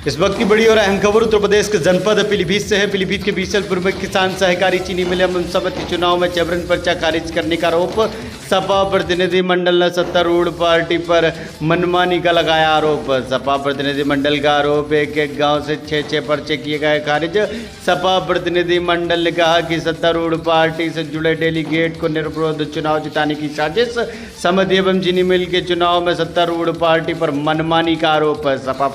इस वक्त की बड़ी और अहम खबर उत्तर प्रदेश के जनपद पीलीभीत से है। पीलीभीत के बीसलपुर में किसान सहकारी चीनी मिल एवं समिति चुनाव में जबरन पर्चा खारिज करने का आरोप। सपा प्रतिनिधि मंडल ने सत्तारूढ़ पार्टी पर मनमानी का लगाया आरोप। सपा प्रतिनिधि मंडल का आरोप है कि एक गांव से 6 पर्चे किए गए खारिज। सपा प्रतिनिधि मंडल ने कहा कि सत्तारूढ़ पार्टी से जुड़े डेलीगेट को निर्विरोध चुनाव जिताने की साजिश। समिति एवं चीनी मिल के चुनाव में सत्तारूढ़ पार्टी पर मनमानी का आरोप है। सपा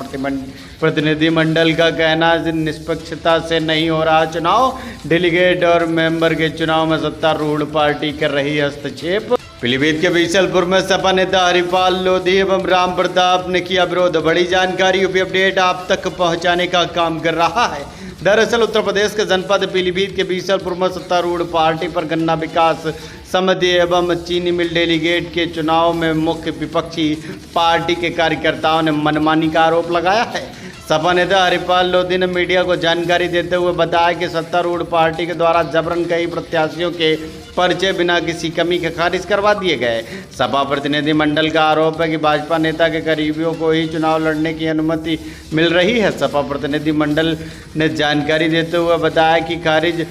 प्रतिनिधि मंडल का कहना है निष्पक्षता से नहीं हो रहा चुनाव। डेलीगेट और मेंबर के चुनाव में सत्तारूढ़ पार्टी कर रही हस्तक्षेप। पीलीभीत के बीसलपुर में सपा नेता हरिपाल लोधी एवं राम प्रताप ने किया विरोध। बड़ी जानकारी यूपी अपडेट आप तक पहुंचाने का काम कर रहा है। दरअसल उत्तर प्रदेश के जनपद पीलीभीत के बीसलपुर में सत्तारूढ़ पार्टी पर गन्ना विकास समिति एवं चीनी मिल डेलीगेट के चुनाव में मुख्य विपक्षी पार्टी के कार्यकर्ताओं ने मनमानी का आरोप लगाया है। सपा नेता हरिपाल लोधी ने मीडिया को जानकारी देते हुए बताया कि सत्तारूढ़ पार्टी के द्वारा जबरन कई प्रत्याशियों के पर्चे बिना किसी कमी के खारिज करवा दिए गए। सपा प्रतिनिधि मंडल का आरोप है कि भाजपा नेता के करीबियों को ही चुनाव लड़ने की अनुमति मिल रही है। सपा प्रतिनिधि मंडल ने जानकारी देते हुए बताया कि खारिज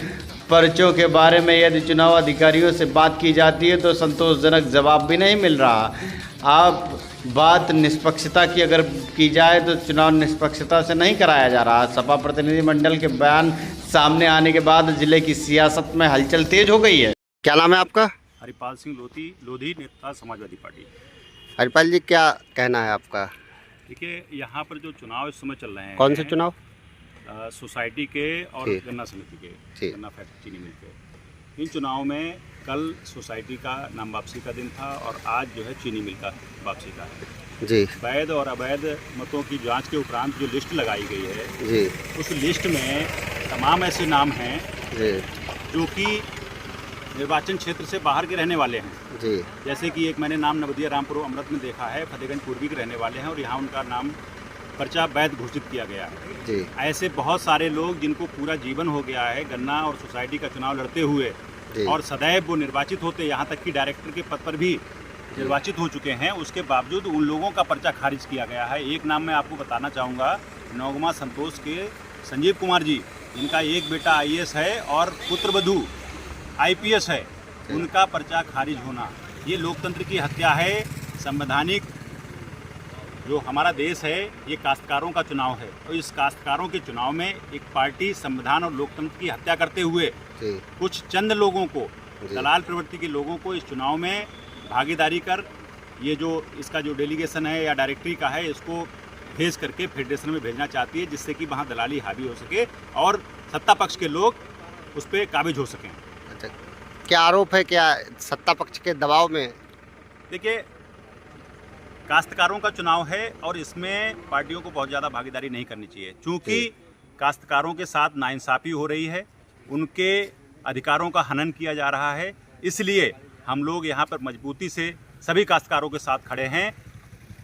पर्चों के बारे में यदि चुनाव अधिकारियों से बात की जाती है तो संतोषजनक जवाब भी नहीं मिल रहा। आप बात निष्पक्षता की अगर की जाए तो चुनाव निष्पक्षता से नहीं कराया जा रहा। सपा प्रतिनिधि मंडल के बयान सामने आने के बाद जिले की सियासत में हलचल तेज हो गई है। क्या नाम है आपका? हरिपाल सिंह लोधी, नेता समाजवादी पार्टी। हरिपाल जी, क्या कहना है आपका? देखिए, यहाँ पर जो चुनाव इस समय चल रहे हैं, कौन से चुनाव? सोसाइटी के और गन्ना समिति के, गन्ना फैक्ट्री चीनी मिल के। इन चुनाव में कल सोसाइटी का नाम वापसी का दिन था और आज जो है चीनी मिल का वापसी का है जी। वैध और अवैध मतों की जांच के उपरांत जो लिस्ट लगाई गई है जी, उस लिस्ट में तमाम ऐसे नाम हैं जी, जो कि निर्वाचन क्षेत्र से बाहर के रहने वाले हैं जी। जैसे कि एक मैंने नाम नवदिया रामपुर अमृत में देखा है, फतेहगंज पूर्वी के रहने वाले हैं और यहाँ उनका नाम पर्चा वैध घोषित किया गया है जी। ऐसे बहुत सारे लोग जिनको पूरा जीवन हो गया है गन्ना और सोसाइटी का चुनाव लड़ते हुए और सदैव वो निर्वाचित होते, यहाँ तक कि डायरेक्टर के पद पर भी निर्वाचित हो चुके हैं, उसके बावजूद उन लोगों का पर्चा खारिज किया गया है। एक नाम मैं आपको बताना चाहूँगा, नौगमा संतोष के संजीव कुमार जी, जिनका एक बेटा IAS है और पुत्रवधू IPS है, उनका पर्चा खारिज होना, ये लोकतंत्र की हत्या है। संवैधानिक जो हमारा देश है ये काश्तकारों का चुनाव है और इस काश्तकारों के चुनाव में एक पार्टी संविधान और लोकतंत्र की हत्या करते हुए कुछ चंद लोगों को, दलाल प्रवृत्ति के लोगों को इस चुनाव में भागीदारी कर ये जो इसका जो डेलीगेशन है या डायरेक्टरी का है इसको भेज करके फेडरेशन में भेजना चाहती है, जिससे कि वहाँ दलाली हावी हो सके और सत्ता पक्ष के लोग उस पर काबिज हो सकें। अच्छा, क्या आरोप है? क्या सत्ता पक्ष के दबाव में? देखिए, काश्तकारों का चुनाव है और इसमें पार्टियों को बहुत ज़्यादा भागीदारी नहीं करनी चाहिए, क्योंकि काश्तकारों के साथ नाइंसाफ़ी हो रही है, उनके अधिकारों का हनन किया जा रहा है। इसलिए हम लोग यहाँ पर मजबूती से सभी काश्तकारों के साथ खड़े हैं।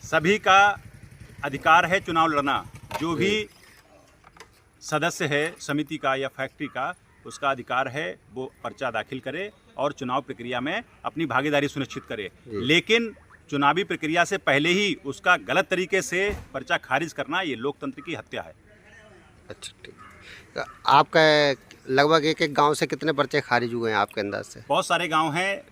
सभी का अधिकार है चुनाव लड़ना। जो भी सदस्य है समिति का या फैक्ट्री का, उसका अधिकार है वो पर्चा दाखिल करे और चुनाव प्रक्रिया में अपनी भागीदारी सुनिश्चित करे, लेकिन चुनावी प्रक्रिया से पहले ही उसका गलत तरीके से पर्चा खारिज करना ये लोकतंत्र की हत्या है। अच्छा, ठीक। आपका लगभग एक गांव से कितने पर्चे खारिज हुए हैं आपके अंदाज से? बहुत सारे गांव हैं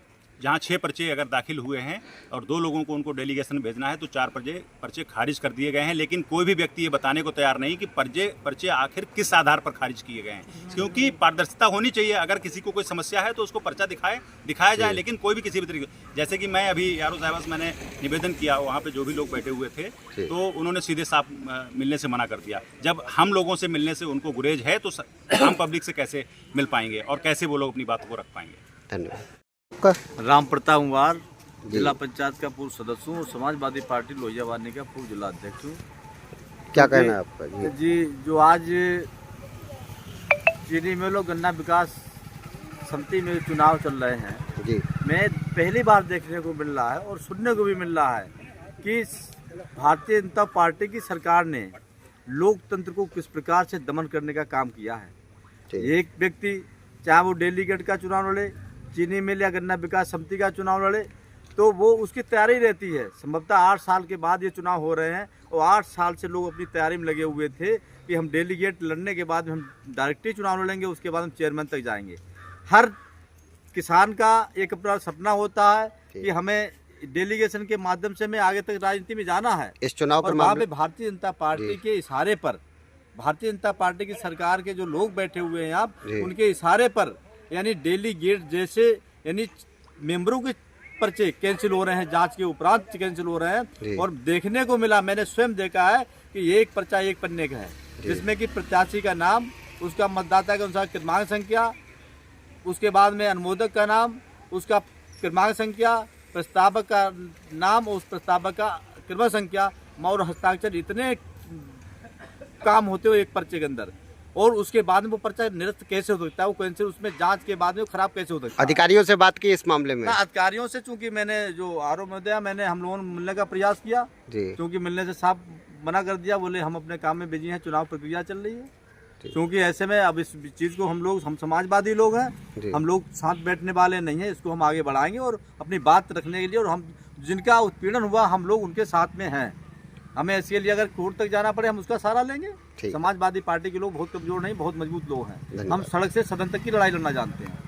जहां 6 पर्चे अगर दाखिल हुए हैं और 2 लोगों को उनको डेलीगेशन भेजना है तो 4 पर्चे खारिज कर दिए गए हैं, लेकिन कोई भी व्यक्ति ये बताने को तैयार नहीं कि पर्चे आखिर किस आधार पर खारिज किए गए हैं, क्योंकि पारदर्शिता होनी चाहिए। अगर किसी को कोई समस्या है तो उसको पर्चा दिखाया जाए, लेकिन कोई भी किसी भी तरीके, जैसे कि मैं अभी यारो साहब से मैंने निवेदन किया, वहाँ पे जो भी लोग बैठे हुए थे तो उन्होंने सीधे साफ मिलने से मना कर दिया। जब हम लोगों से मिलने से उनको गुरेज है तो आम पब्लिक से कैसे मिल पाएंगे और कैसे वो लोग अपनी बातों को रख पाएंगे। धन्यवाद। राम प्रताप कुमार, जिला पंचायत का पूर्व सदस्य हूँ, समाजवादी पार्टी लोहियावानी का पूर्व जिला अध्यक्ष हूँ। क्या कहना है आपका? जी, जो आज चीनी मिल और गन्ना विकास समिति में चुनाव चल रहे हैं जी, मैं पहली बार देखने को मिल रहा है और सुनने को भी मिल रहा है कि भारतीय जनता पार्टी की सरकार ने लोकतंत्र को किस प्रकार से दमन करने का काम किया है। एक व्यक्ति चाहे वो डेलीगेट का चुनाव लड़े, चीनी मिल या गन्ना विकास समिति का चुनाव लड़े, तो वो उसकी तैयारी रहती है। संभवतः 8 साल के बाद ये चुनाव हो रहे हैं और 8 साल से लोग अपनी तैयारी में लगे हुए थे कि हम डेलीगेट लड़ने के बाद हम डायरेक्टली चुनाव लड़ेंगे, उसके बाद हम चेयरमैन तक जाएंगे। हर किसान का एक अपना सपना होता है कि हमें डेलीगेशन के माध्यम से हमें आगे तक राजनीति में जाना है। इस चुनाव और वहाँ पे भारतीय जनता पार्टी के इशारे पर, भारतीय जनता पार्टी की सरकार के जो लोग बैठे हुए हैं आप, उनके इशारे पर यानी डेलीगेट जैसे यानी मेंबरों के पर्चे कैंसिल हो रहे हैं, जांच के उपरांत कैंसिल हो रहे हैं। और देखने को मिला, मैंने स्वयं देखा है कि एक पर्चा एक पन्ने का है, जिसमें कि प्रत्याशी का नाम, उसका मतदाता के अनुसार क्रमांक संख्या, उसके बाद में अनुमोदक का नाम, उसका क्रमांक संख्या, प्रस्तावक का नाम, उस प्रस्तावक का क्रमांक संख्या और हस्ताक्षर, इतने काम होते हुए एक पर्चे के अंदर। और उसके बाद में वो पर्चा निरस्त कैसे हो सकता है, वो कैंसिल, उसमें जांच के बाद में वो खराब कैसे हो सकता है। अधिकारियों से बात की इस मामले में? अधिकारियों से चूंकि मैंने जो आरोप महोदया मैंने हम लोगों ने मिलने का प्रयास किया, क्योंकि मिलने से साफ मना कर दिया, बोले हम अपने काम में बिजी हैं, चुनाव प्रक्रिया चल रही है। क्योंकि ऐसे में अब इस चीज़ को हम समाजवादी लोग हैं, हम लोग साथ बैठने वाले नहीं हैं, इसको हम आगे बढ़ाएंगे और अपनी बात रखने के लिए, और हम जिनका उत्पीड़न हुआ हम लोग उनके साथ में हैं। हमें इसके लिए अगर कोर्ट तक जाना पड़े हम उसका सहारा लेंगे। समाजवादी पार्टी के लोग बहुत कमजोर नहीं, बहुत मजबूत लोग हैं। हम सड़क से सदन तक की लड़ाई लड़ना जानते हैं।